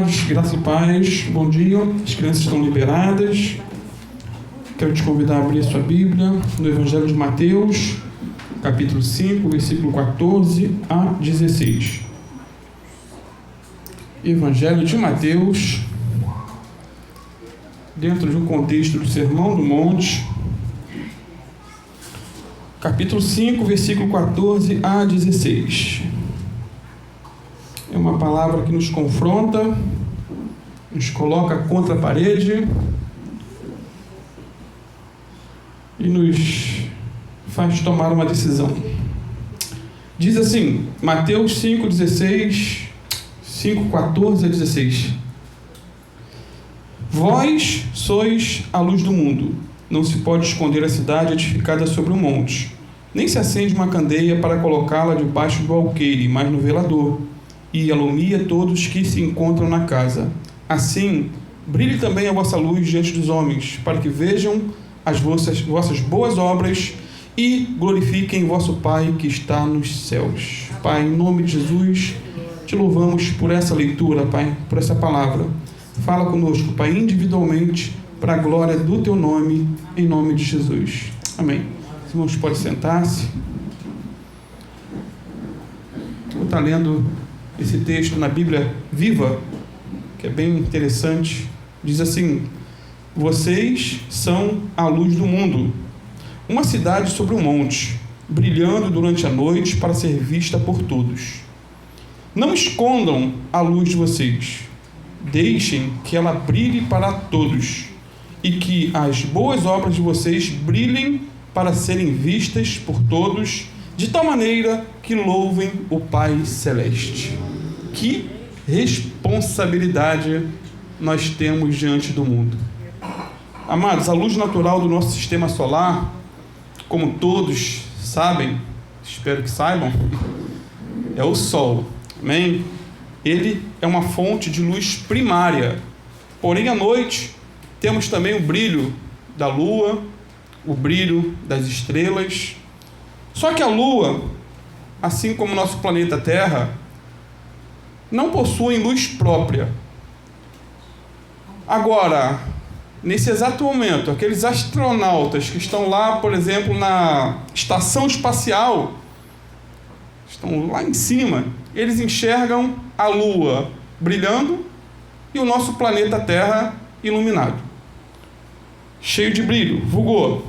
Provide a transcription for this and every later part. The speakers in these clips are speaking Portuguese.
irmãos, graça e paz, bom dia. As crianças estão liberadas. Quero te convidar a abrir a sua Bíblia no Evangelho de Mateus, capítulo 5, versículo 14 a 16. Evangelho de Mateus, dentro de um contexto do Sermão do Monte, capítulo 5, versículo 14 a 16. É uma palavra que nos confronta, nos coloca contra a parede e nos faz tomar uma decisão. Diz assim, Mateus 5:16, 5:14 a 16. Vós sois a luz do mundo. Não se pode esconder a cidade edificada sobre um monte. Nem se acende uma candeia para colocá-la debaixo do alqueire, mas no velador, e alumia todos que se encontram na casa. Assim, brilhe também a vossa luz diante dos homens, para que vejam as vossas boas obras e glorifiquem vosso Pai que está nos céus. Pai, em nome de Jesus, te louvamos por essa leitura, Pai, por essa palavra. Fala conosco, Pai, individualmente, para a glória do teu nome, em nome de Jesus. Amém. Os irmãos podem sentar-se. Vou estar lendo esse texto na Bíblia Viva, que é bem interessante. Diz assim: vocês são a luz do mundo, uma cidade sobre um monte, brilhando durante a noite para ser vista por todos. Não escondam a luz de vocês, deixem que ela brilhe para todos, e que as boas obras de vocês brilhem para serem vistas por todos, de tal maneira que louvem o Pai Celeste. Que responsabilidade nós temos diante do mundo. Amados, a luz natural do nosso sistema solar, como todos sabem, espero que saibam, é o Sol. Amém? Ele é uma fonte de luz primária. Porém, à noite, temos também o brilho da Lua, o brilho das estrelas. Só que a Lua, assim como o nosso planeta Terra, não possuem luz própria. Agora, nesse exato momento, aqueles astronautas que estão lá, por exemplo, na estação espacial, estão lá em cima, eles enxergam a Lua brilhando e o nosso planeta Terra iluminado, cheio de brilho, fulgor.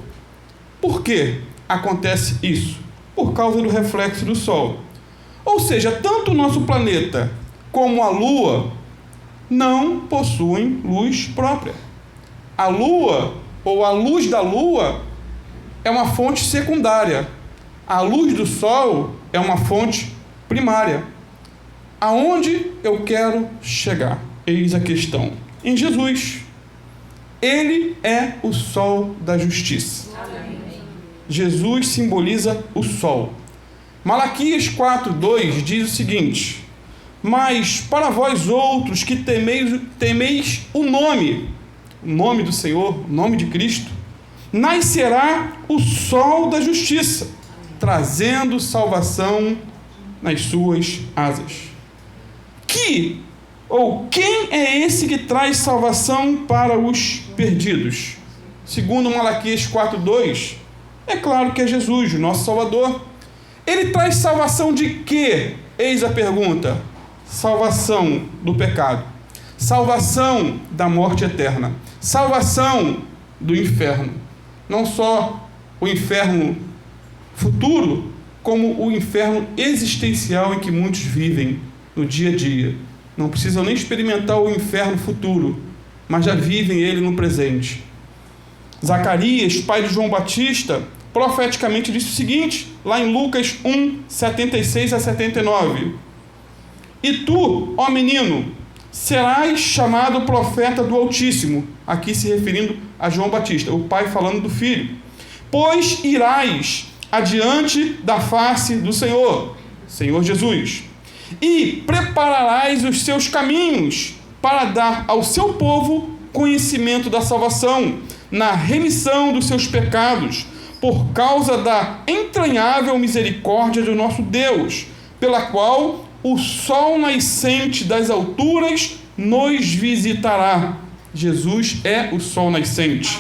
Por que acontece isso? Por causa do reflexo do Sol. Ou seja, tanto o nosso planeta como a Lua não possuem luz própria. A Lua, ou a luz da Lua, é uma fonte secundária. A luz do Sol é uma fonte primária. Aonde eu quero chegar? Eis a questão. Em Jesus. Ele é o sol da justiça. Amém. Jesus simboliza o sol. Malaquias 4:2 diz o seguinte: mas para vós outros que temeis o nome do Senhor, o nome de Cristo, nascerá o sol da justiça, trazendo salvação nas suas asas. Quem é esse que traz salvação para os perdidos? Segundo Malaquias 4:2, é claro que é Jesus, o nosso Salvador. Ele traz salvação de quê? Eis a pergunta. Salvação do pecado, salvação da morte eterna, salvação do inferno. Não só o inferno futuro, como o inferno existencial em que muitos vivem no dia a dia. Não precisam nem experimentar o inferno futuro, mas já vivem ele no presente. Zacarias, pai de João Batista, profeticamente disse o seguinte, lá em Lucas 1:76 a 79. E tu, ó menino, serás chamado profeta do Altíssimo, aqui se referindo a João Batista, o pai falando do filho, pois irás adiante da face do Senhor Jesus, e prepararás os seus caminhos para dar ao seu povo conhecimento da salvação, na remissão dos seus pecados, por causa da entranhável misericórdia do nosso Deus, pela qual o sol nascente das alturas nos visitará. Jesus é o sol nascente,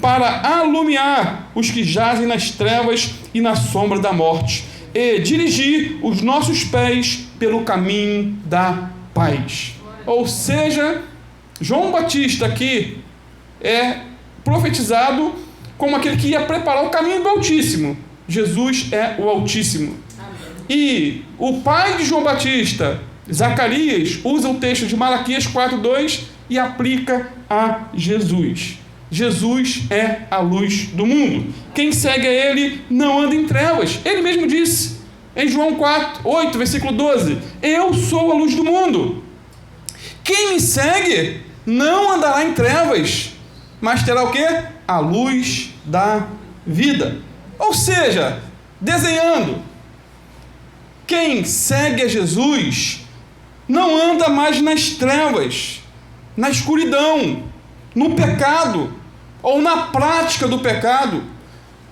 para alumiar os que jazem nas trevas e na sombra da morte, e dirigir os nossos pés pelo caminho da paz. Ou seja, João Batista aqui é profetizado como aquele que ia preparar o caminho do Altíssimo. Jesus é o Altíssimo. E o pai de João Batista, Zacarias, usa o texto de Malaquias 4:2 e aplica a Jesus. Jesus é a luz do mundo. Quem segue a ele não anda em trevas. Ele mesmo disse em João 8, versículo 12: eu sou a luz do mundo. Quem me segue não andará em trevas, mas terá o quê? A luz da vida. Ou seja, desenhando, quem segue a Jesus não anda mais nas trevas, na escuridão, no pecado ou na prática do pecado.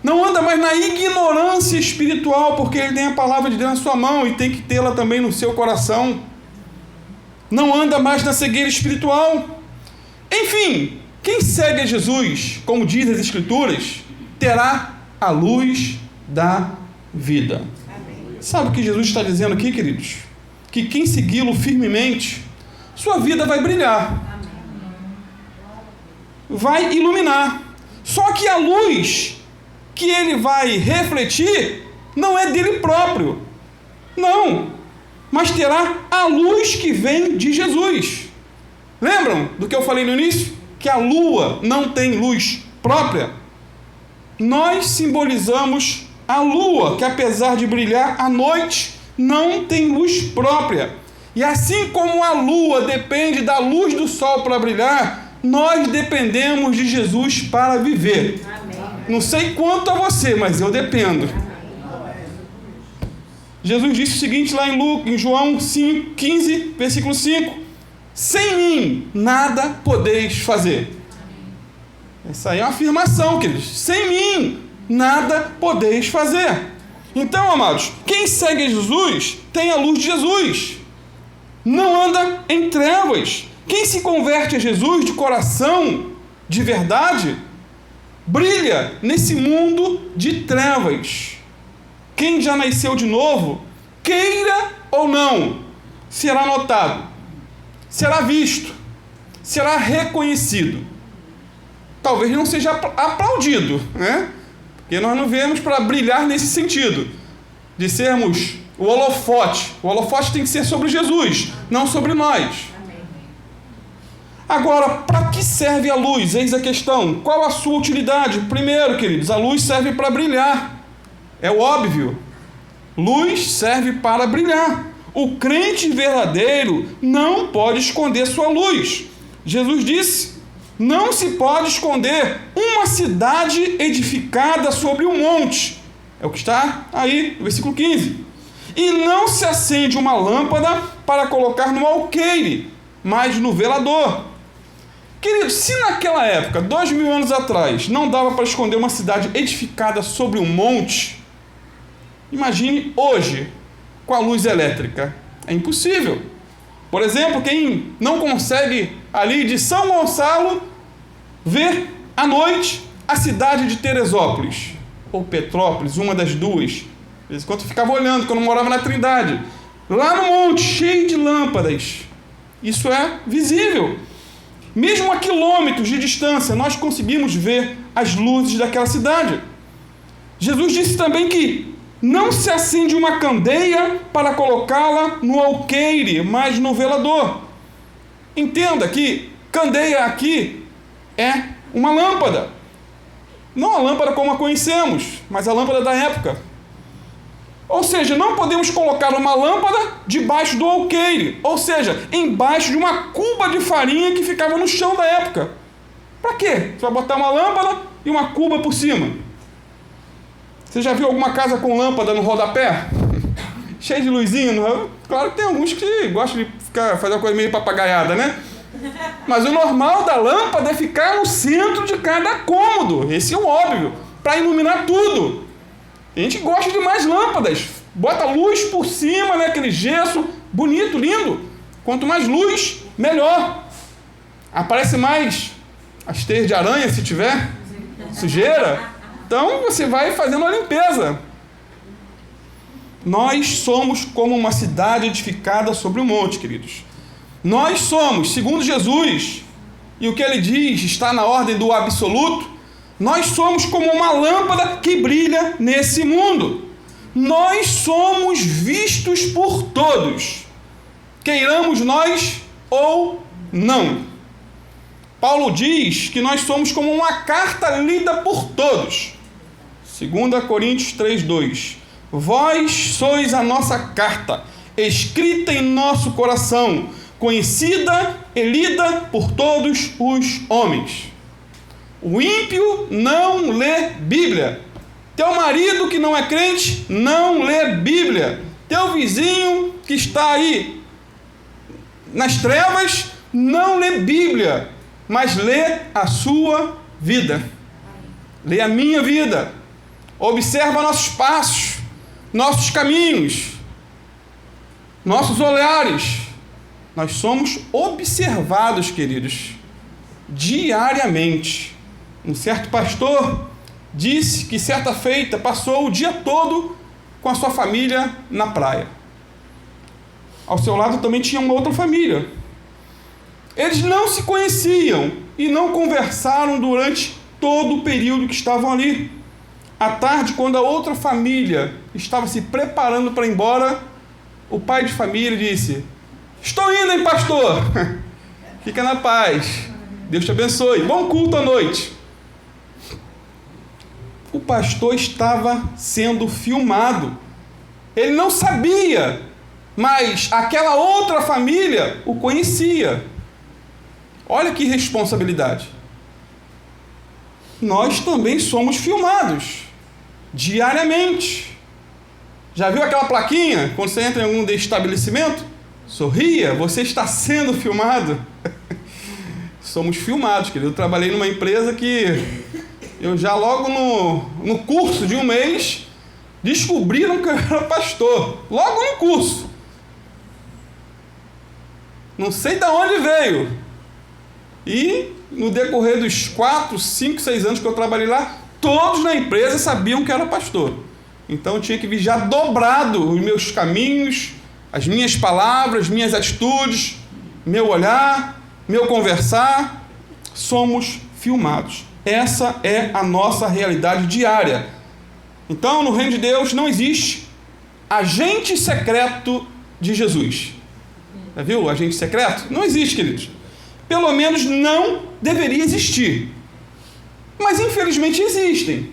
Não anda mais na ignorância espiritual, porque ele tem a palavra de Deus na sua mão e tem que tê-la também no seu coração. Não anda mais na cegueira espiritual. Enfim, quem segue a Jesus, como diz as Escrituras, terá a luz da vida. Amém. Sabe o que Jesus está dizendo aqui, queridos? Que quem segui-lo firmemente, sua vida vai brilhar. Vai iluminar. Só que a luz que ele vai refletir não é dele próprio. Não. Mas terá a luz que vem de Jesus. Lembram do que eu falei no início? Que a lua não tem luz própria? Nós simbolizamos a lua, que apesar de brilhar à noite, não tem luz própria. E assim como a lua depende da luz do sol para brilhar, nós dependemos de Jesus para viver. Amém. Não sei quanto a você, mas eu dependo. Jesus disse o seguinte lá em João 15, versículo 5: sem mim nada podeis fazer. Essa aí é uma afirmação, queridos. Sem mim nada podeis fazer. Então, amados, quem segue Jesus tem a luz de Jesus. Não anda em trevas. Quem se converte a Jesus de coração, de verdade, brilha nesse mundo de trevas. Quem já nasceu de novo, queira ou não, será notado, será visto, será reconhecido. Talvez não seja aplaudido, né? Porque nós não viemos para brilhar nesse sentido, de sermos o holofote. O holofote tem que ser sobre Jesus, não sobre nós. Agora, para que serve a luz? Eis a questão. Qual a sua utilidade? Primeiro, queridos, a luz serve para brilhar. É óbvio. Luz serve para brilhar. O crente verdadeiro não pode esconder sua luz. Jesus disse: não se pode esconder uma cidade edificada sobre um monte. É o que está aí no versículo 15. E não se acende uma lâmpada para colocar no alqueire, mas no velador. Querido, se naquela época, 2000 anos atrás, não dava para esconder uma cidade edificada sobre um monte, imagine hoje, com a luz elétrica. É impossível. Por exemplo, quem não consegue ali de São Gonçalo ver à noite a cidade de Teresópolis, ou Petrópolis, uma das duas. De vez em quando eu ficava olhando, quando eu morava na Trindade. Lá no monte, cheio de lâmpadas. Isso é visível. Mesmo a quilômetros de distância, nós conseguimos ver as luzes daquela cidade. Jesus disse também que não se acende uma candeia para colocá-la no alqueire, mas no velador. Entenda que candeia aqui é uma lâmpada. Não a lâmpada como a conhecemos, mas a lâmpada da época. Ou seja, não podemos colocar uma lâmpada debaixo do alqueire, ou seja, embaixo de uma cuba de farinha que ficava no chão da época. Para quê? Você vai botar uma lâmpada e uma cuba por cima. Você já viu alguma casa com lâmpada no rodapé? Cheio de luzinha? Claro que tem alguns que gostam de fazer uma coisa meio papagaiada, né? Mas o normal da lâmpada é ficar no centro de cada cômodo. Esse é o óbvio, para iluminar tudo. A gente gosta de mais lâmpadas. Bota luz por cima, né? Aquele gesso bonito, lindo. Quanto mais luz, melhor. Aparece mais as teias de aranha, se tiver sujeira. Então você vai fazendo a limpeza. Nós somos como uma cidade edificada sobre um monte, queridos. Nós somos, segundo Jesus, e o que ele diz está na ordem do absoluto, nós somos como uma lâmpada que brilha nesse mundo. Nós somos vistos por todos, queiramos nós ou não. Paulo diz que nós somos como uma carta lida por todos. 2 Coríntios 3:2. Vós sois a nossa carta, escrita em nosso coração, conhecida e lida por todos os homens. O ímpio não lê Bíblia. Teu marido que não é crente não lê Bíblia. Teu vizinho que está aí nas trevas não lê Bíblia, mas lê a sua vida. Lê a minha vida. Observa nossos passos, nossos caminhos, nossos olhares. Nós somos observados, queridos, diariamente. Um certo pastor disse que certa feita passou o dia todo com a sua família na praia. Ao seu lado também tinha uma outra família. Eles não se conheciam e não conversaram durante todo o período que estavam ali. À tarde, quando a outra família estava se preparando para ir embora, o pai de família disse: estou indo, hein, pastor? Fica na paz. Deus te abençoe. Bom culto à noite. O pastor estava sendo filmado. Ele não sabia, mas aquela outra família o conhecia. Olha que responsabilidade. Nós também somos filmados diariamente. Já viu aquela plaquinha quando você entra em algum estabelecimento? Sorria, você está sendo filmado. Somos filmados, querido. Eu trabalhei numa empresa que eu já logo no curso de um mês descobriram que eu era pastor. Logo no curso. Não sei de onde veio. E no decorrer dos 4, 5, 6 anos que eu trabalhei lá, todos na empresa sabiam que eu era pastor. Então eu tinha que vigiar dobrado os meus caminhos, as minhas palavras, minhas atitudes, meu olhar, meu conversar. Somos filmados. Essa é a nossa realidade diária. Então, no reino de Deus não existe agente secreto de Jesus. Já viu o agente secreto? Não existe, queridos. Pelo menos não deveria existir. Mas infelizmente existem.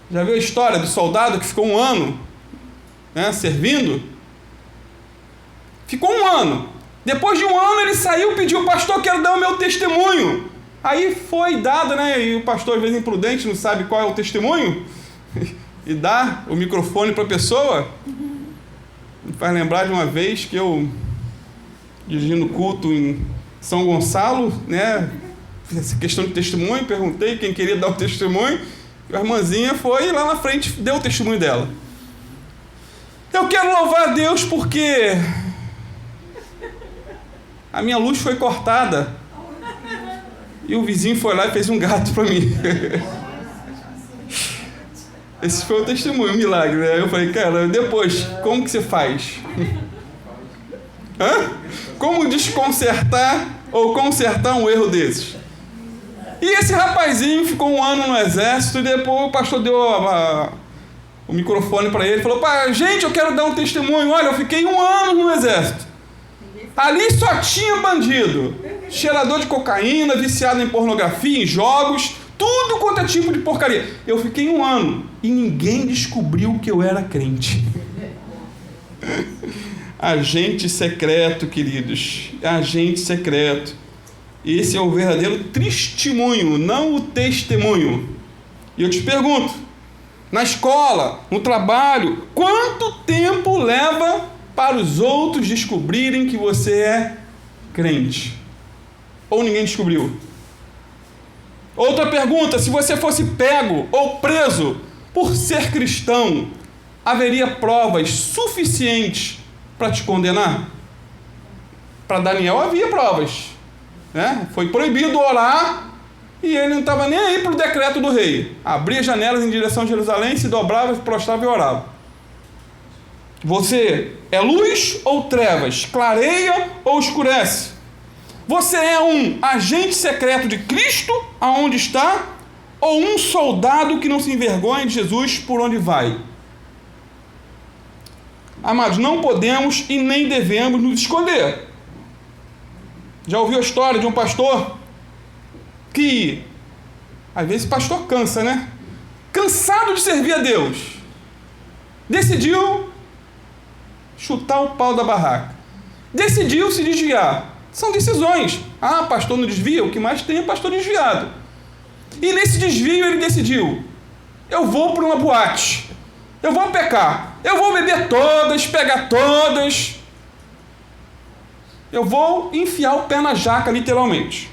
Já viu a história do soldado que ficou 1 ano, servindo? Ficou 1 ano. Depois de 1 ano ele saiu e pediu: pastor, quero dar o meu testemunho. Aí foi dado, e o pastor às vezes imprudente não sabe qual é o testemunho, e dá o microfone para a pessoa. Me faz lembrar de uma vez que eu, dirigindo culto em São Gonçalo, fiz essa questão de testemunho, perguntei quem queria dar o testemunho, e a irmãzinha foi lá na frente, deu o testemunho dela. Eu quero louvar a Deus porque a minha luz foi cortada e o vizinho foi lá e fez um gato para mim. Esse foi o testemunho, um milagre, né? Eu falei: cara, depois, como que você faz? Como desconsertar ou consertar um erro desses? E esse rapazinho ficou 1 ano no exército e depois o pastor deu o microfone para ele e falou: gente, eu quero dar um testemunho. Olha, eu fiquei 1 ano no exército. Ali só tinha bandido, cheirador de cocaína, viciado em pornografia, em jogos, tudo quanto é tipo de porcaria. Eu fiquei 1 ano e ninguém descobriu que eu era crente. Agente secreto, queridos. Agente secreto. Esse é o verdadeiro testemunho, não o testemunho. E eu te pergunto, na escola, no trabalho, quanto tempo leva para os outros descobrirem que você é crente? Ou ninguém descobriu? Outra pergunta: se você fosse pego ou preso por ser cristão, haveria provas suficientes para te condenar? para Daniel havia provas, né? Foi proibido orar e ele não estava nem aí para o decreto do rei. Abria janelas em direção a Jerusalém, se dobrava, se prostrava e orava. Você é luz ou trevas? Clareia ou escurece? Você é um agente secreto de Cristo, aonde está, ou um soldado que não se envergonha de Jesus por onde vai? Amados, não podemos e nem devemos nos esconder. Já ouviu a história de um pastor que, às vezes, pastor cansa, né? Cansado de servir a Deus, decidiu chutar o pau da barraca. Decidiu se desviar. São decisões. Ah, pastor não desvia? O que mais tem é pastor desviado. E nesse desvio ele decidiu: eu vou para uma boate, eu vou pecar, eu vou beber todas, pegar todas, eu vou enfiar o pé na jaca, literalmente.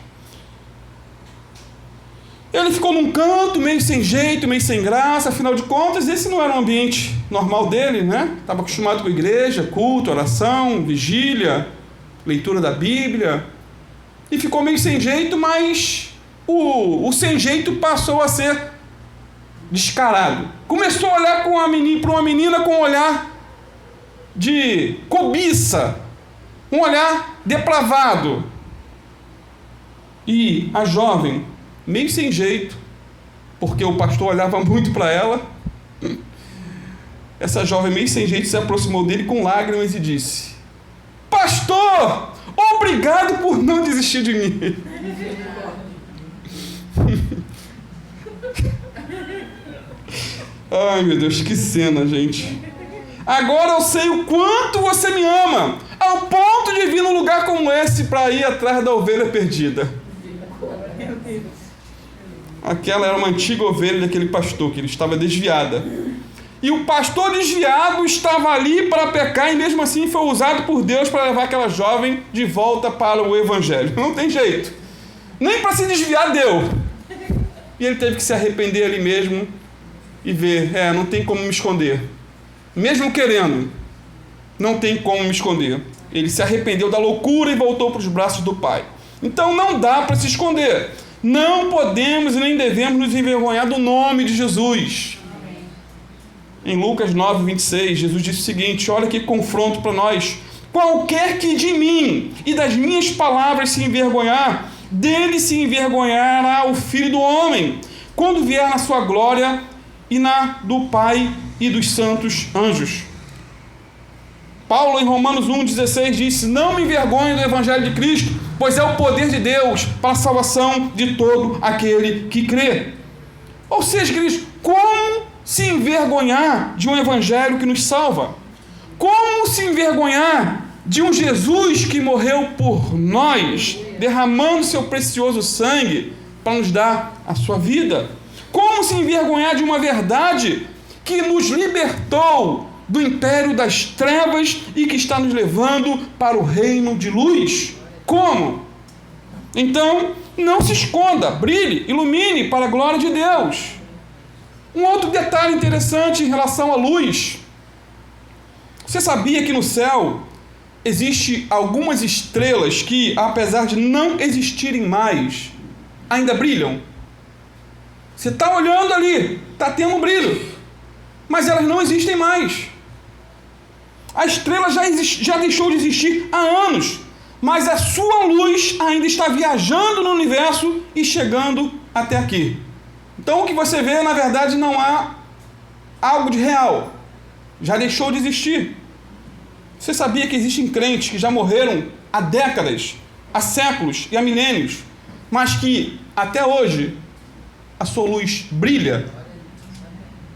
Ele ficou num canto, meio sem jeito, meio sem graça, afinal de contas, esse não era um ambiente normal dele, né? Estava acostumado com a igreja, culto, oração, vigília, leitura da Bíblia, e ficou meio sem jeito, mas o sem jeito passou a ser descarado. Começou a olhar para uma menina com um olhar de cobiça, um olhar depravado. E a jovem, meio sem jeito, porque o pastor olhava muito para ela, essa jovem meio sem jeito se aproximou dele com lágrimas e disse: pastor, obrigado por não desistir de mim. Ai, meu Deus, que cena, gente. Agora eu sei o quanto você me ama, ao ponto de vir num lugar como esse para ir atrás da ovelha perdida. Aquela era uma antiga ovelha daquele pastor, que ele estava desviada. E o pastor desviado estava ali para pecar, e mesmo assim foi usado por Deus para levar aquela jovem de volta para o evangelho. Não tem jeito. Nem para se desviar deu. E ele teve que se arrepender ali mesmo e ver, não tem como me esconder. Mesmo querendo, não tem como me esconder. Ele se arrependeu da loucura e voltou para os braços do Pai. Então não dá para se esconder. Não podemos e nem devemos nos envergonhar do nome de Jesus. Em Lucas 9, 26, Jesus disse o seguinte: olha que confronto para nós. Qualquer que de mim e das minhas palavras se envergonhar, dele se envergonhará o Filho do Homem, quando vier na sua glória e na do Pai e dos santos anjos. Paulo, em Romanos 1,16, disse: não me envergonhe do Evangelho de Cristo, pois é o poder de Deus para a salvação de todo aquele que crê. Ou seja, queridos, como se envergonhar de um Evangelho que nos salva? Como se envergonhar de um Jesus que morreu por nós, derramando seu precioso sangue para nos dar a sua vida? Como se envergonhar de uma verdade que nos libertou do império das trevas e que está nos levando para o reino de luz? Como? Então, não se esconda, brilhe, ilumine para a glória de Deus. Um outro detalhe interessante em relação à luz. Você sabia que no céu existem algumas estrelas que, apesar de não existirem mais, ainda brilham? Você está olhando ali, está tendo um brilho, mas elas não existem mais. A estrela já deixou de existir há anos, mas a sua luz ainda está viajando no universo e chegando até aqui. Então o que você vê, na verdade, não há algo de real. Já deixou de existir. Você sabia que existem crentes que já morreram há décadas, há séculos e há milênios, mas que até hoje a sua luz brilha?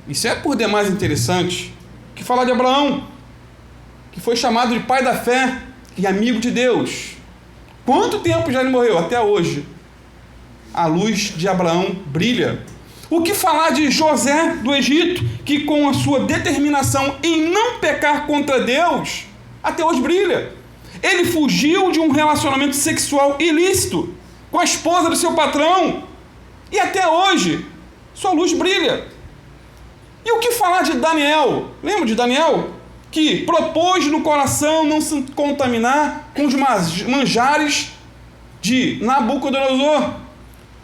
Isso é por demais interessante. Que falar de Abraão, que foi chamado de pai da fé e amigo de Deus. Quanto tempo já ele morreu? Até hoje a luz de Abraão brilha. O que falar de José do Egito, que com a sua determinação em não pecar contra Deus, até hoje brilha. Ele fugiu de um relacionamento sexual ilícito com a esposa do seu patrão, e até hoje sua luz brilha. E o que falar de Daniel? Lembra de Daniel? que propôs no coração não se contaminar com os manjares de Nabucodonosor.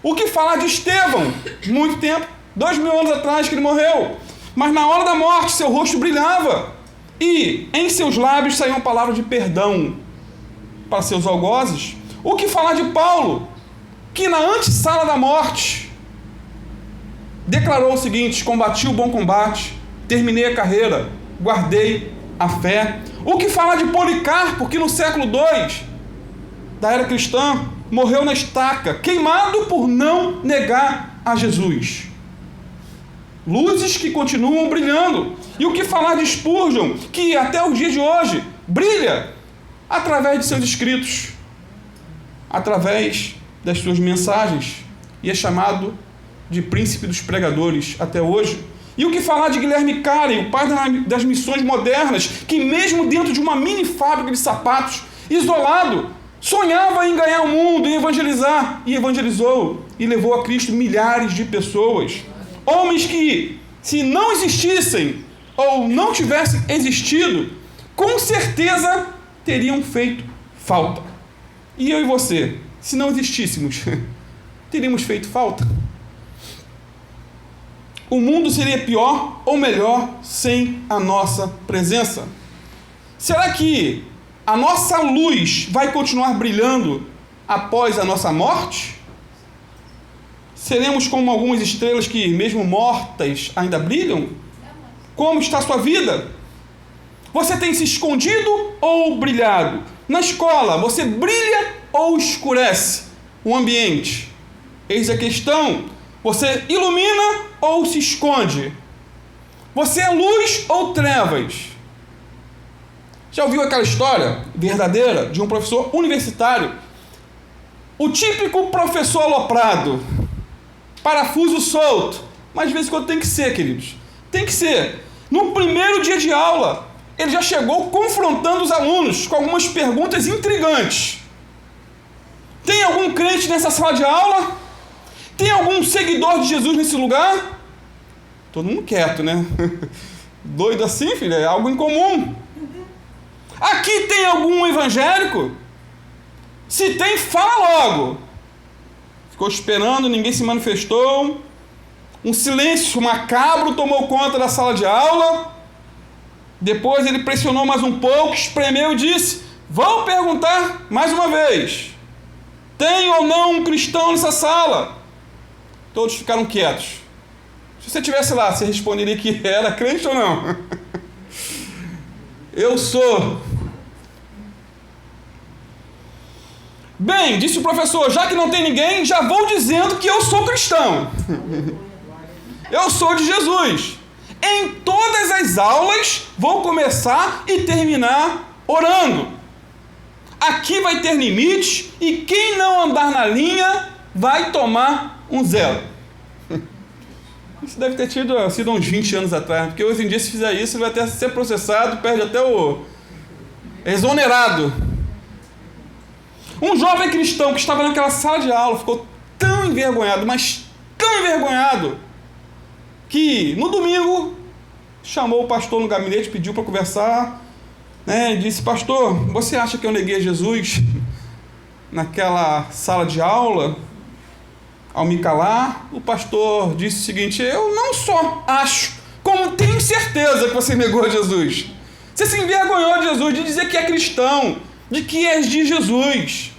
O que falar de Estevão? Muito tempo, 2000 anos atrás que ele morreu. Mas na hora da morte, seu rosto brilhava. E em seus lábios saíam palavras de perdão para seus algozes. O que falar de Paulo? Que na antessala da morte declarou o seguinte: combati o bom combate, terminei a carreira, guardei a fé. O que falar de Policarpo, que no século II da era cristã morreu na estaca, queimado por não negar a Jesus. Luzes que continuam brilhando. E o que falar de Spurgeon, que até os dias de hoje brilha através de seus escritos, através das suas mensagens, e é chamado de príncipe dos pregadores até hoje. E o que falar de Guilherme Carey, o pai das missões modernas, que mesmo dentro de uma mini fábrica de sapatos, isolado, sonhava em ganhar o mundo, em evangelizar, e evangelizou, e levou a Cristo milhares de pessoas. Homens que, se não existissem, ou não tivessem existido, com certeza teriam feito falta. E eu e você, se não existíssemos, teríamos feito falta? O mundo seria pior ou melhor sem a nossa presença? Será que a nossa luz vai continuar brilhando após a nossa morte? Seremos como algumas estrelas que, mesmo mortas, ainda brilham? Como está a sua vida? Você tem se escondido ou brilhado? Na escola, você brilha ou escurece o ambiente? Eis a questão. Você ilumina ou se esconde? Você é luz ou trevas? Já ouviu aquela história verdadeira de um professor universitário? O típico professor aloprado, parafuso solto, mas de vez em quando tem que ser, queridos. Tem que ser. No primeiro dia de aula, ele já chegou confrontando os alunos com algumas perguntas intrigantes. Tem algum crente nessa sala de aula? Tem algum seguidor de Jesus nesse lugar? Todo mundo quieto, né? Doido assim, filho, é algo incomum. Aqui tem algum evangélico? Se tem, fala logo. Ficou esperando, ninguém se manifestou. Um silêncio macabro tomou conta da sala de aula. Depois ele pressionou mais um pouco, espremeu e disse: vou perguntar mais uma vez. Tem ou não um cristão nessa sala? Todos ficaram quietos. Se você estivesse lá, você responderia que era crente ou não? Eu sou. Bem, disse o professor, já que não tem ninguém, já vou dizendo que eu sou cristão. Eu sou de Jesus. Em todas as aulas, vou começar e terminar orando. Aqui vai ter limite e quem não andar na linha vai tomar um zero. Isso deve ter sido uns 20 anos atrás, porque hoje em dia, se fizer isso, ele vai até ser processado, perde até o exonerado. Um jovem cristão que estava naquela sala de aula ficou tão envergonhado, mas tão envergonhado, que no domingo chamou o pastor no gabinete, pediu para conversar, né, e disse: pastor, você acha que eu neguei Jesus naquela sala de aula? Ao me calar, o pastor disse o seguinte: eu não só acho, como tenho certeza que você negou a Jesus. Você se envergonhou de Jesus, de dizer que é cristão, de que és de Jesus.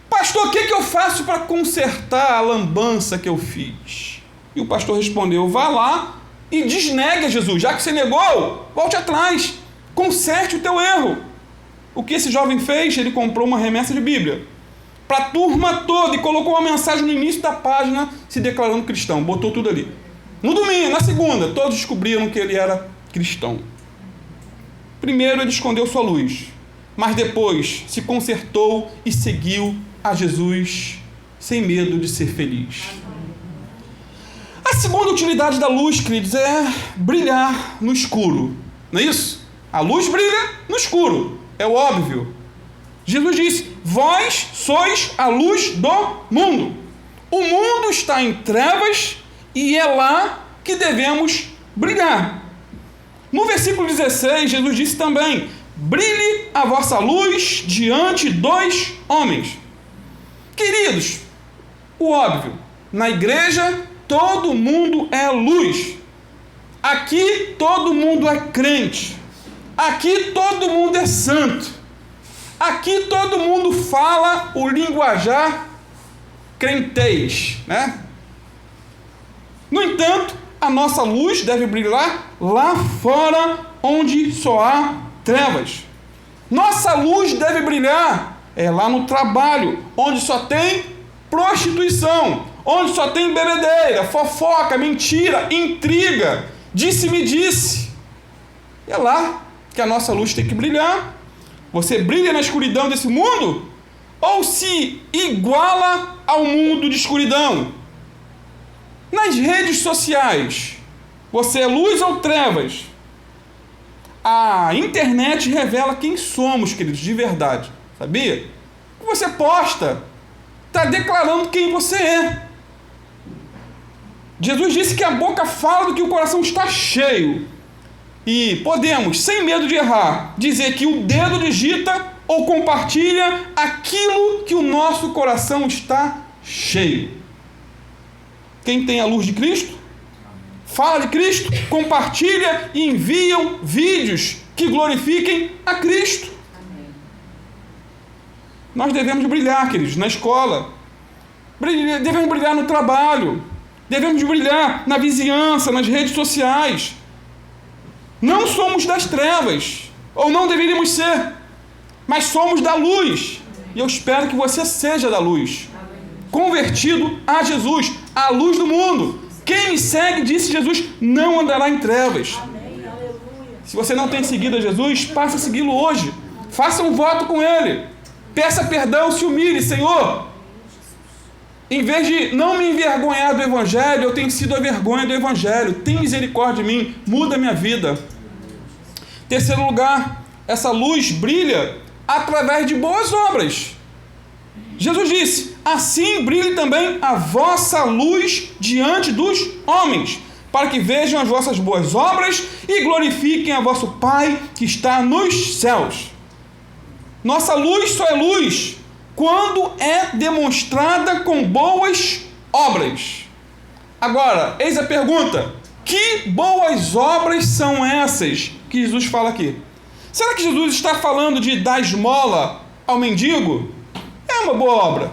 Pastor, o que eu faço para consertar a lambança que eu fiz? E o pastor respondeu: vá lá e desnegue a Jesus. Já que você negou, volte atrás, conserte o teu erro. O que esse jovem fez? Ele comprou uma remessa de Bíblia para a turma toda e colocou uma mensagem no início da página se declarando cristão. Botou tudo ali. No domingo, na segunda, todos descobriram que ele era cristão. Primeiro ele escondeu sua luz, mas depois se consertou e seguiu a Jesus sem medo de ser feliz. A segunda utilidade da luz, queridos, é brilhar no escuro. Não é isso? A luz brilha no escuro. É o óbvio. Jesus disse: vós sois a luz do mundo. O mundo está em trevas e é lá que devemos brilhar. No versículo 16, Jesus disse também: brilhe a vossa luz diante dos homens. Queridos, o óbvio, na igreja todo mundo é luz. Aqui todo mundo é crente. Aqui todo mundo é santo. Aqui todo mundo fala o linguajar crentez, né? No entanto, a nossa luz deve brilhar lá fora, onde só há trevas. Nossa luz deve brilhar lá no trabalho, onde só tem prostituição, onde só tem bebedeira, fofoca, mentira, intriga, disse-me-disse. É lá que a nossa luz tem que brilhar. Você brilha na escuridão desse mundo ou se iguala ao mundo de escuridão? Nas redes sociais, você é luz ou trevas? A internet revela quem somos, queridos, de verdade. Sabia? O que você posta está declarando quem você é. Jesus disse que a boca fala do que o coração está cheio. E podemos, sem medo de errar, dizer que o dedo digita ou compartilha aquilo que o nosso coração está cheio. Quem tem a luz de Cristo, fala de Cristo, compartilha e enviam vídeos que glorifiquem a Cristo. Nós devemos brilhar, queridos, na escola. Devemos brilhar no trabalho. Devemos brilhar na vizinhança, nas redes sociais. Não somos das trevas, ou não deveríamos ser, mas somos da luz. E eu espero que você seja da luz. Convertido a Jesus, a luz do mundo. Quem me segue, disse Jesus, não andará em trevas. Se você não tem seguido a Jesus, passe a segui-lo hoje. Faça um voto com Ele. Peça perdão, se humilhe, Senhor. Em vez de não me envergonhar do Evangelho, eu tenho sido a vergonha do Evangelho. Tem misericórdia de mim, muda a minha vida. Terceiro lugar, essa luz brilha através de boas obras. Jesus disse: assim brilhe também a vossa luz diante dos homens, para que vejam as vossas boas obras e glorifiquem a vosso Pai que está nos céus. Nossa luz só é luz quando é demonstrada com boas obras. Agora, eis a pergunta: que boas obras são essas que Jesus fala aqui? Será que Jesus está falando de dar esmola ao mendigo? É uma boa obra.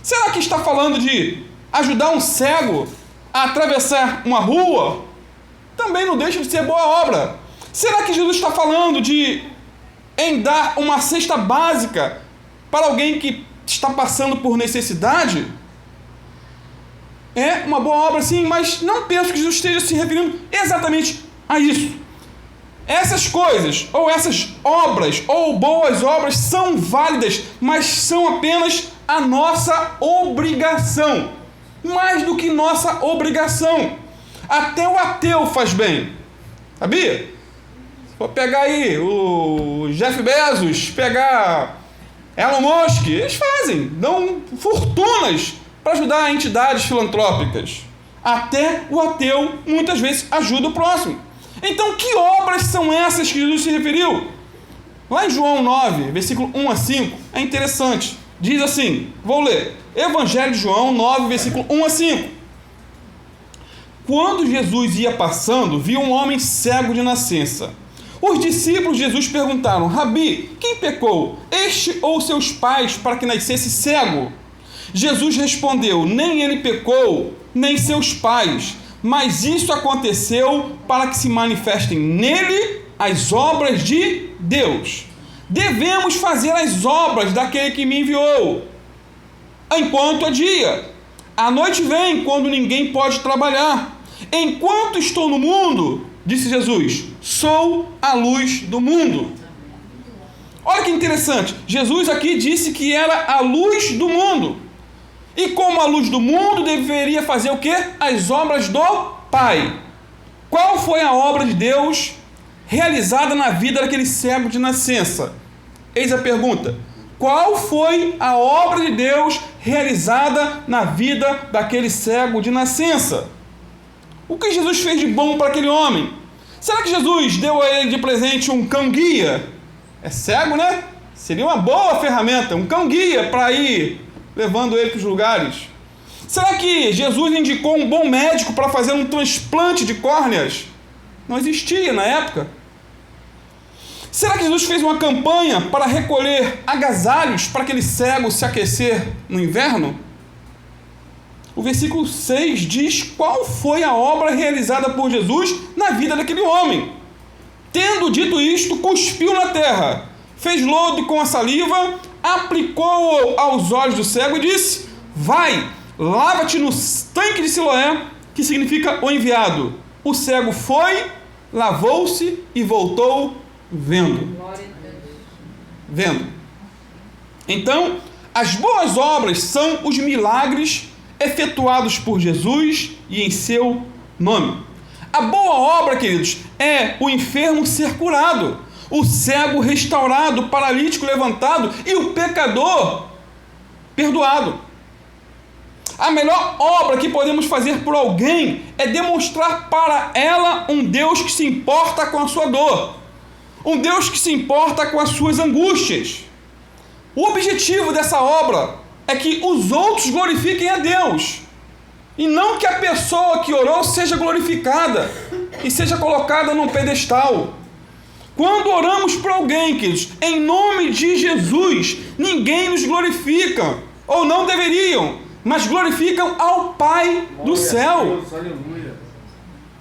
Será que está falando de ajudar um cego a atravessar uma rua? Também não deixa de ser boa obra. Será que Jesus está falando em dar uma cesta básica para alguém que está passando por necessidade? É uma boa obra, sim, mas não penso que Jesus esteja se referindo exatamente a isso. Essas coisas, ou essas obras, ou boas obras, são válidas, mas são apenas a nossa obrigação. Mais do que nossa obrigação. Até o ateu faz bem. Sabia? Vou pegar aí o Jeff Bezos, pegar Elon Musk, eles fazem, dão fortunas para ajudar entidades filantrópicas. Até o ateu muitas vezes ajuda o próximo. Então, que obras são essas que Jesus se referiu? Lá em João 9, versículo 1 a 5, é interessante. Diz assim, vou ler, Evangelho de João 9, versículo 1 a 5. Quando Jesus ia passando, viu um homem cego de nascença. Os discípulos de Jesus perguntaram: Rabi, quem pecou, este ou seus pais, para que nascesse cego? Jesus respondeu: nem ele pecou, nem seus pais, mas isso aconteceu para que se manifestem nele as obras de Deus. Devemos fazer as obras daquele que me enviou, enquanto é dia. A noite vem, quando ninguém pode trabalhar. Enquanto estou no mundo, disse Jesus, sou a luz do mundo. Olha que interessante, Jesus aqui disse que era a luz do mundo. E como a luz do mundo, deveria fazer o quê? As obras do Pai. Qual foi a obra de Deus realizada na vida daquele cego de nascença? Eis a pergunta: qual foi a obra de Deus realizada na vida daquele cego de nascença? O que Jesus fez de bom para aquele homem? Será que Jesus deu a ele de presente um cão-guia? É cego, né? Seria uma boa ferramenta, um cão-guia para ir levando ele para os lugares. Será que Jesus indicou um bom médico para fazer um transplante de córneas? Não existia na época. Será que Jesus fez uma campanha para recolher agasalhos para aquele cego se aquecer no inverno? O versículo 6 diz qual foi a obra realizada por Jesus na vida daquele homem. Tendo dito isto, cuspiu na terra, fez lodo com a saliva, aplicou aos olhos do cego e disse: vai, lava-te no tanque de Siloé, que significa o enviado. O cego foi, lavou-se e voltou vendo. Então, as boas obras são os milagres efetuados por Jesus e em seu nome. A boa obra, queridos, é o enfermo ser curado, o cego restaurado, o paralítico levantado e o pecador perdoado. A melhor obra que podemos fazer por alguém é demonstrar para ela um Deus que se importa com a sua dor, um Deus que se importa com as suas angústias. O objetivo dessa obra é que os outros glorifiquem a Deus, e não que a pessoa que orou seja glorificada e seja colocada num pedestal. Quando oramos por alguém, queridos, em nome de Jesus, ninguém nos glorifica, ou não deveriam, mas glorificam ao Pai do céu.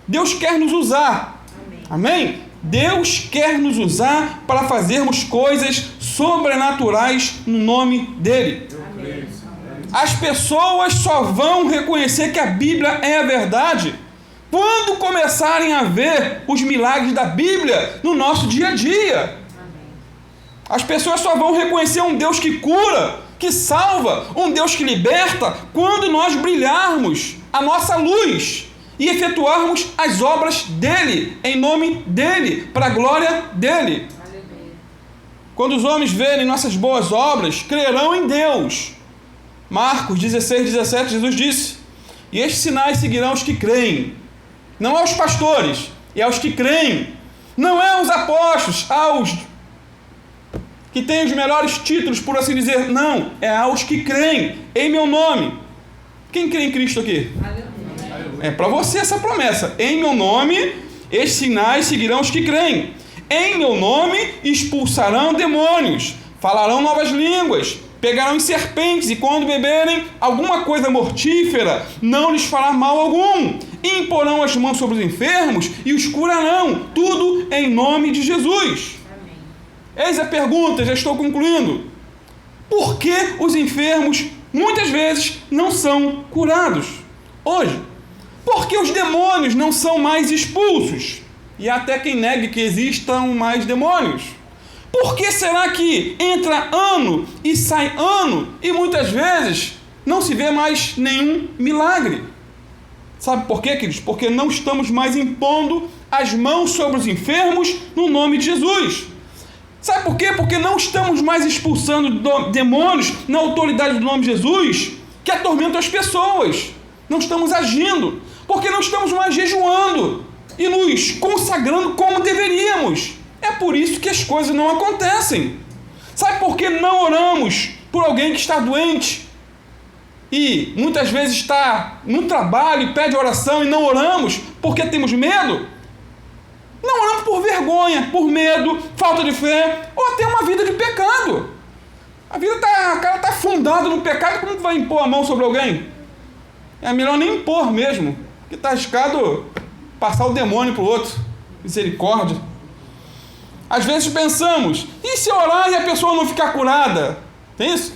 Deus quer nos usar. Amém? Deus quer nos usar para fazermos coisas sobrenaturais no nome dele. As pessoas só vão reconhecer que a Bíblia é a verdade quando começarem a ver os milagres da Bíblia no nosso dia a dia. As pessoas só vão reconhecer um Deus que cura, que salva, um Deus que liberta, quando nós brilharmos a nossa luz e efetuarmos as obras dele, em nome dele, para a glória dele. Quando os homens verem nossas boas obras, crerão em Deus. Marcos 16:17, Jesus disse: e estes sinais seguirão os que creem. Não aos pastores, é aos que creem. Não é aos apóstolos, aos que têm os melhores títulos, por assim dizer. Não, é aos que creem em meu nome. Quem crê em Cristo aqui? É para você essa promessa. Em meu nome, estes sinais seguirão os que creem. Em meu nome expulsarão demônios, falarão novas línguas, pegarão em serpentes, e quando beberem alguma coisa mortífera, não lhes fará mal algum. Imporão as mãos sobre os enfermos e os curarão. Tudo em nome de Jesus. Amém. Eis a pergunta, já estou concluindo. Por que os enfermos muitas vezes não são curados hoje? Por que os demônios não são mais expulsos? E até quem negue que existam mais demônios. Por que será que entra ano e sai ano e muitas vezes não se vê mais nenhum milagre? Sabe por quê, queridos? Porque não estamos mais impondo as mãos sobre os enfermos no nome de Jesus. Sabe por quê? Porque não estamos mais expulsando demônios na autoridade do nome de Jesus, que atormentam as pessoas. Não estamos agindo, porque não estamos mais jejuando e nos consagrando como deveríamos. É por isso que as coisas não acontecem. Sabe por que não oramos por alguém que está doente e muitas vezes está no trabalho e pede oração e não oramos porque temos medo? Não oramos por vergonha, por medo, falta de fé ou até uma vida de pecado. A cara está afundada no pecado, como vai impor a mão sobre alguém? É melhor nem impor mesmo, porque está arriscado passar o demônio para o outro. Misericórdia. Às vezes pensamos, e se orar e a pessoa não ficar curada? Tem isso?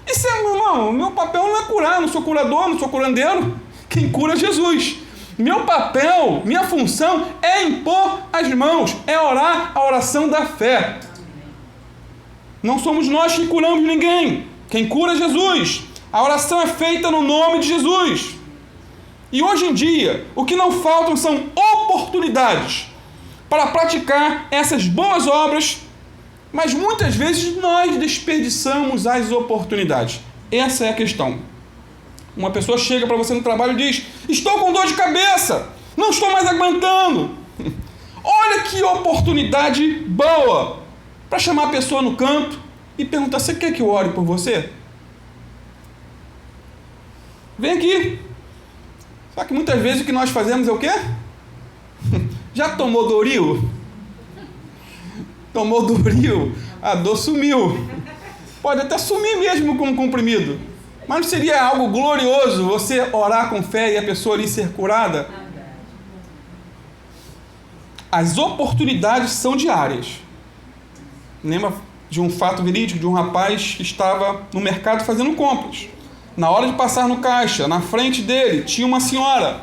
Isso é, meu irmão, meu papel não é curar, não sou curador, não sou curandeiro. Quem cura é Jesus. Meu papel, minha função é impor as mãos, é orar a oração da fé. Não somos nós que curamos ninguém. Quem cura é Jesus. A oração é feita no nome de Jesus. E hoje em dia, o que não faltam são oportunidades para praticar essas boas obras, mas muitas vezes nós desperdiçamos as oportunidades. Essa é a questão. Uma pessoa chega para você no trabalho e diz: estou com dor de cabeça, não estou mais aguentando. Olha que oportunidade boa para chamar a pessoa no canto e perguntar: você quer que eu ore por você? Vem aqui. Só que muitas vezes o que nós fazemos é o quê? Já tomou Doril? Tomou Doril, a dor sumiu. Pode até sumir mesmo com um comprimido. Mas não seria algo glorioso você orar com fé e a pessoa ali ser curada? As oportunidades são diárias. Lembra de um fato verídico de um rapaz que estava no mercado fazendo compras. Na hora de passar no caixa, na frente dele, tinha uma senhora.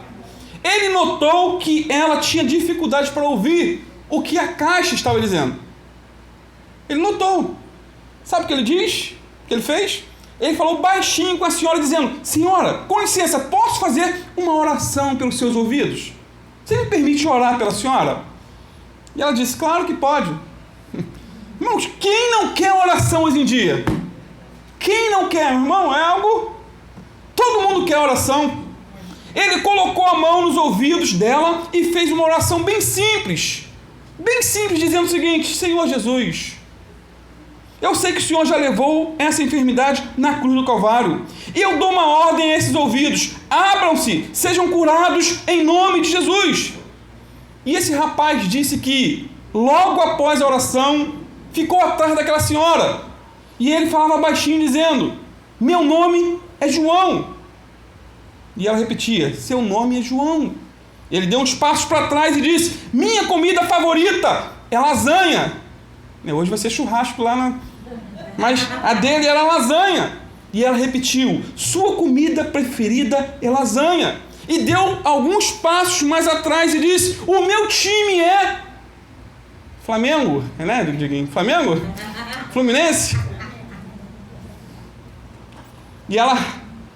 Ele notou que ela tinha dificuldade para ouvir o que a caixa estava dizendo. Ele notou. Sabe o que ele diz? O que ele fez? Ele falou baixinho com a senhora, dizendo: senhora, com licença, posso fazer uma oração pelos seus ouvidos? Você me permite orar pela senhora? E ela disse: claro que pode. Irmãos, quem não quer oração hoje em dia? Quem não quer, irmão? É algo... Todo mundo quer oração. Ele colocou a mão nos ouvidos dela e fez uma oração bem simples, dizendo o seguinte: Senhor Jesus, eu sei que o Senhor já levou essa enfermidade na cruz do Calvário, e eu dou uma ordem a esses ouvidos: abram-se, sejam curados em nome de Jesus. E esse rapaz disse que logo após a oração ficou atrás daquela senhora, e ele falava baixinho dizendo: meu nome é João. E ela repetia: seu nome é João. Ele deu uns passos para trás e disse: minha comida favorita é lasanha. Hoje vai ser churrasco lá na... Mas a dele era lasanha. E ela repetiu: sua comida preferida é lasanha. E deu alguns passos mais atrás e disse: o meu time é Flamengo. Né, Diguinho? Flamengo? Fluminense? E ela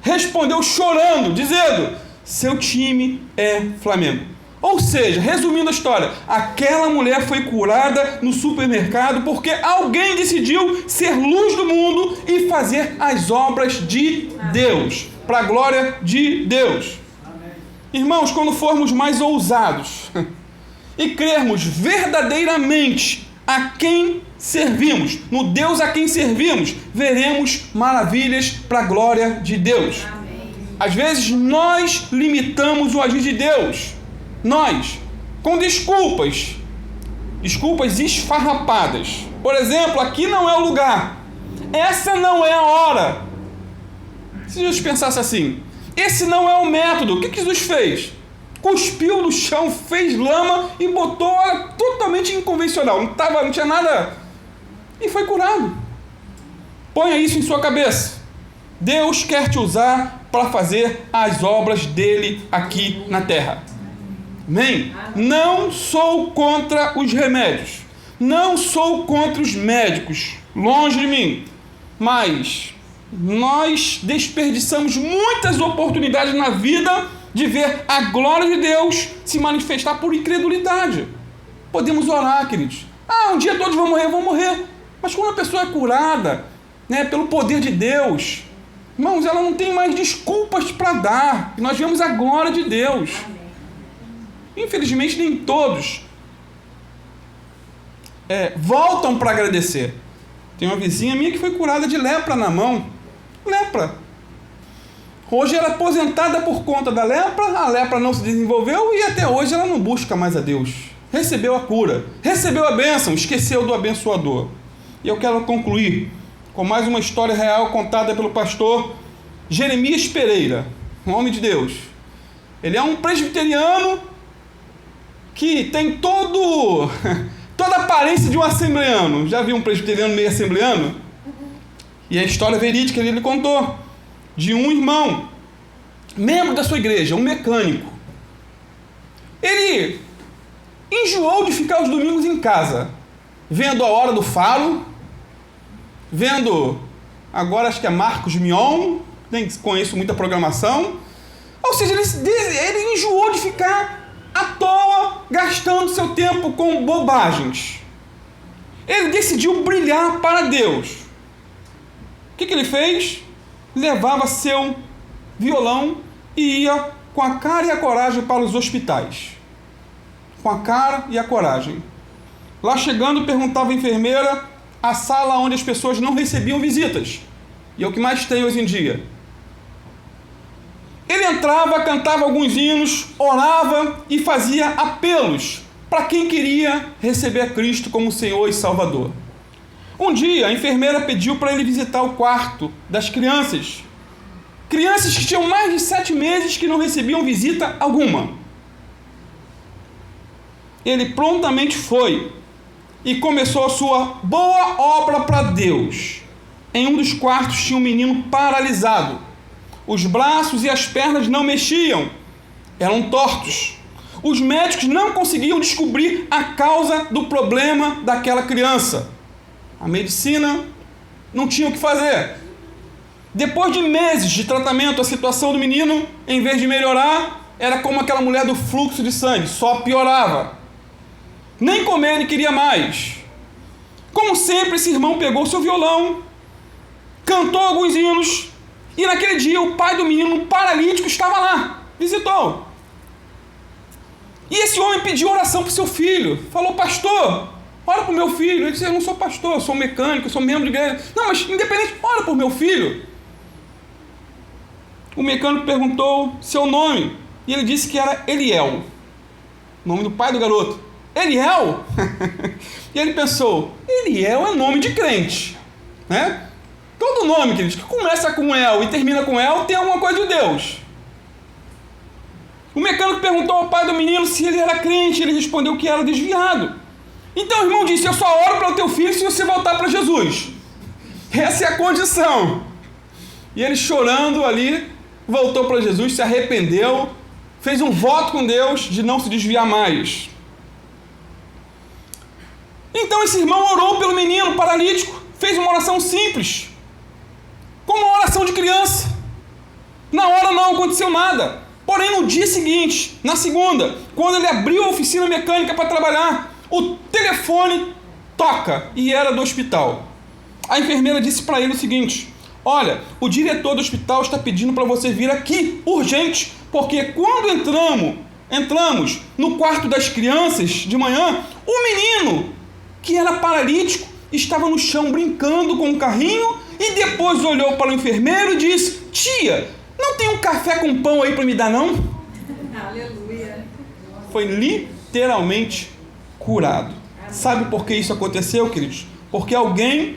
respondeu chorando, dizendo: seu time é Flamengo. Ou seja, resumindo a história, aquela mulher foi curada no supermercado porque alguém decidiu ser luz do mundo e fazer as obras de Deus, para a glória de Deus. Amém. Irmãos, quando formos mais ousados e crermos verdadeiramente a quem servimos, no Deus a quem servimos, veremos maravilhas para a glória de Deus. Amém. Às vezes nós limitamos o agir de Deus. Nós, com desculpas esfarrapadas. Por exemplo, aqui não é o lugar. Essa não é a hora. Se Jesus pensasse assim: esse não é o método. O que Jesus fez? Cuspiu no chão, fez lama e botou totalmente inconvencional. Não tinha nada. E foi curado. Ponha isso em sua cabeça. Deus quer te usar para fazer as obras dele aqui na terra. Amém? Não sou contra os remédios. Não sou contra os médicos. Longe de mim. Mas nós desperdiçamos muitas oportunidades na vida de ver a glória de Deus se manifestar por incredulidade. Podemos orar, queridos. Um dia todos vão morrer. Mas quando a pessoa é curada, né, pelo poder de Deus, irmãos, ela não tem mais desculpas para dar. E nós vemos a glória de Deus. Infelizmente, nem todos voltam para agradecer. Tem uma vizinha minha que foi curada de lepra na mão. Lepra. Hoje ela é aposentada por conta da lepra, a lepra não se desenvolveu e até hoje ela não busca mais a Deus. Recebeu a cura, recebeu a bênção, esqueceu do abençoador. E eu quero concluir com mais uma história real contada pelo pastor Jeremias Pereira, um homem de Deus. Ele é um presbiteriano que tem toda a aparência de um assembleano. Já viu um presbiteriano meio assembleano? E a história verídica ele contou de um irmão, membro da sua igreja, um mecânico. Ele enjoou de ficar os domingos em casa, vendo a Hora do Faro, vendo, agora acho que é Marcos Mion, nem conheço muita programação. Ou seja, ele enjoou de ficar à toa, gastando seu tempo com bobagens. Ele decidiu brilhar para Deus. O que ele fez? Levava seu violão e ia com a cara e a coragem para os hospitais. com a cara e a coragem. Lá chegando, perguntava à enfermeira a sala onde as pessoas não recebiam visitas. E é o que mais tem hoje em dia. Ele entrava, cantava alguns hinos, orava e fazia apelos para quem queria receber a Cristo como Senhor e Salvador. Um dia, a enfermeira pediu para ele visitar o quarto das crianças. Crianças que tinham mais de 7 meses que não recebiam visita alguma. Ele prontamente foi e começou a sua boa obra para Deus. Em um dos quartos tinha um menino paralisado. Os braços e as pernas não mexiam, eram tortos. Os médicos não conseguiam descobrir a causa do problema daquela criança. A medicina não tinha o que fazer. Depois de meses de tratamento, a situação do menino, em vez de melhorar, era como aquela mulher do fluxo de sangue, só piorava. Nem comer ele queria mais. Como sempre, esse irmão pegou seu violão, cantou alguns hinos, e naquele dia o pai do menino paralítico estava lá, visitou. E esse homem pediu oração para o seu filho, falou: pastor, ora para o meu filho. Ele disse: eu não sou pastor, eu sou mecânico, eu sou membro de igreja. Não, mas independente, ora para o meu filho. O mecânico perguntou seu nome, e ele disse que era Eliel, nome do pai do garoto. Eliel? E ele pensou: Eliel é nome de crente, né? Todo nome, queridos, que começa com El e termina com El tem alguma coisa de Deus. O mecânico perguntou ao pai do menino se ele era crente. Ele respondeu que era desviado. Então o irmão disse: eu só oro para o teu filho se você voltar para Jesus. Essa é a condição. E ele, chorando ali, voltou para Jesus, se arrependeu, fez um voto com Deus de não se desviar mais. Então esse irmão orou pelo menino paralítico, fez uma oração simples, como uma oração de criança. Na hora não aconteceu nada. Porém, no dia seguinte, na segunda, quando ele abriu a oficina mecânica para trabalhar, o telefone toca e era do hospital. A enfermeira disse para ele o seguinte: olha, o diretor do hospital está pedindo para você vir aqui, urgente, porque quando entramos no quarto das crianças de manhã, o menino, que era paralítico, estava no chão brincando com um carrinho e depois olhou para o enfermeiro e disse: tia, não tem um café com pão aí para me dar, não? Aleluia. Foi literalmente curado. Sabe por que isso aconteceu, queridos? Porque alguém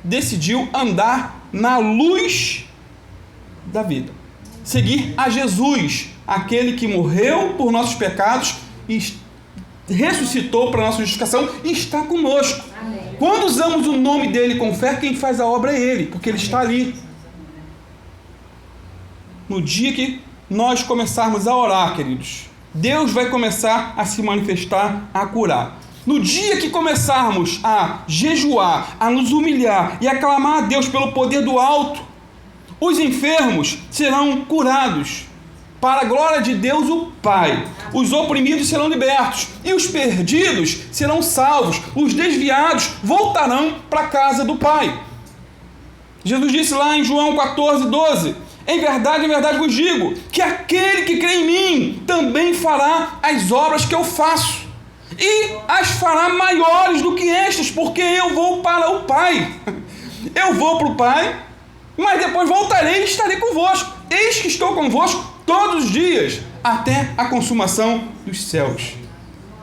decidiu andar na luz da vida. Seguir a Jesus, aquele que morreu por nossos pecados e ressuscitou para nossa justificação e está conosco. Amém. Quando usamos o nome dele com fé, quem faz a obra é ele, porque ele está ali. No dia que nós começarmos a orar, queridos, Deus vai começar a se manifestar, a curar. No dia que começarmos a jejuar, a nos humilhar e a clamar a Deus pelo poder do alto, os enfermos serão curados. Para a glória de Deus o Pai. Os oprimidos serão libertos e os perdidos serão salvos. Os desviados voltarão para a casa do Pai. Jesus disse lá em João 14:12: em verdade vos digo, que aquele que crê em mim também fará as obras que eu faço, e as fará maiores do que estas, porque eu vou para o Pai. Eu vou para o Pai, mas depois voltarei e estarei convosco. Eis que estou convosco todos os dias, até a consumação dos céus.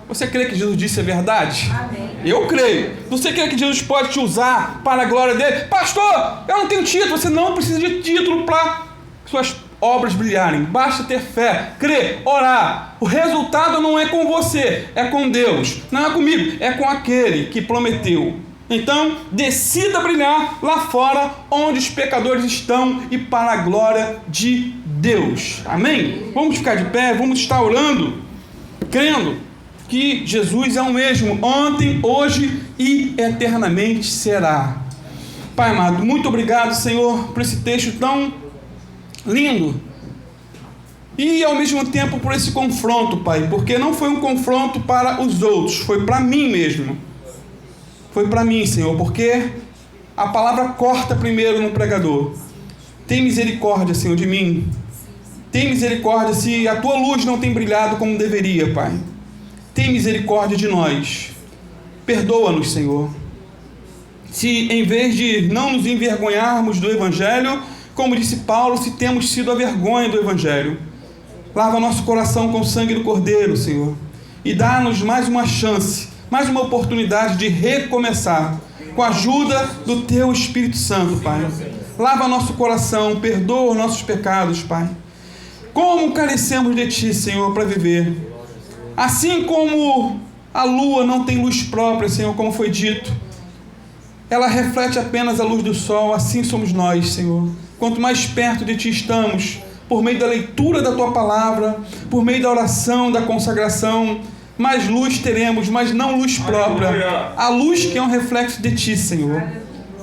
Você crê que Jesus disse a verdade? Amém. Eu creio. Você crê que Jesus pode te usar para a glória dele? Pastor, eu não tenho título. Você não precisa de título para suas obras brilharem. Basta ter fé, crer, orar. O resultado não é com você, é com Deus. Não é comigo, é com aquele que prometeu. Então, decida brilhar lá fora, onde os pecadores estão, e para a glória de Deus. Amém? Vamos ficar de pé, vamos estar orando, crendo que Jesus é o mesmo, ontem, hoje e eternamente será. Pai amado, muito obrigado, Senhor, por esse texto tão lindo. E ao mesmo tempo por esse confronto, Pai, porque não foi um confronto para os outros, foi para mim mesmo. Foi para mim, Senhor, porque a palavra corta primeiro no pregador. Tem misericórdia, Senhor, de mim. Tem misericórdia se a tua luz não tem brilhado como deveria, Pai. tem misericórdia de nós. Perdoa-nos, Senhor. Se em vez de não nos envergonharmos do Evangelho, como disse Paulo, se temos sido a vergonha do Evangelho, lava nosso coração com o sangue do Cordeiro, Senhor, e dá-nos mais uma chance, mais uma oportunidade de recomeçar, com a ajuda do Teu Espírito Santo, Pai. Lava nosso coração, perdoa os nossos pecados, Pai. Como carecemos de Ti, Senhor, para viver. Assim como a lua não tem luz própria, Senhor, como foi dito, ela reflete apenas a luz do sol, assim somos nós, Senhor. Quanto mais perto de Ti estamos, por meio da leitura da Tua palavra, por meio da oração, da consagração, mais luz teremos, mas não luz própria. A luz que é um reflexo de Ti, Senhor.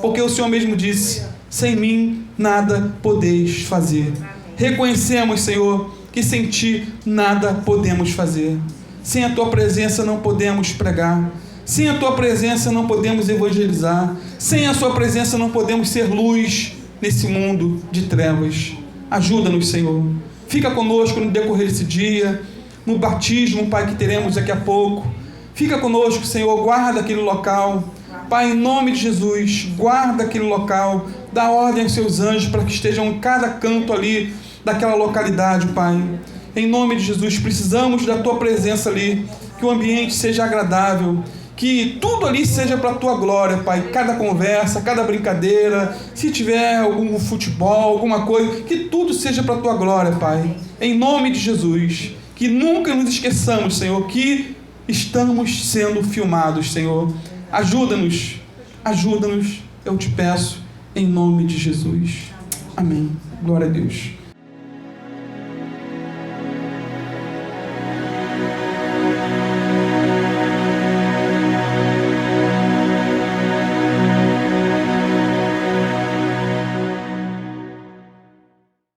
Porque o Senhor mesmo disse: sem mim nada podeis fazer. Reconhecemos, Senhor, que sem Ti nada podemos fazer. Sem a Tua presença não podemos pregar. Sem a Tua presença não podemos evangelizar. Sem a Sua presença não podemos ser luz nesse mundo de trevas. Ajuda-nos, Senhor. Fica conosco no decorrer desse dia, no batismo, Pai, que teremos daqui a pouco. Fica conosco, Senhor. Guarda aquele local. Pai, em nome de Jesus, guarda aquele local. Dá ordem aos Seus anjos para que estejam em cada canto ali daquela localidade, Pai. Em nome de Jesus, precisamos da Tua presença ali, que o ambiente seja agradável, que tudo ali seja para a Tua glória, Pai. Cada conversa, cada brincadeira, se tiver algum futebol, alguma coisa, que tudo seja para a Tua glória, Pai. Em nome de Jesus, que nunca nos esqueçamos, Senhor, que estamos sendo filmados, Senhor. Ajuda-nos, eu te peço, em nome de Jesus. Amém. Glória a Deus.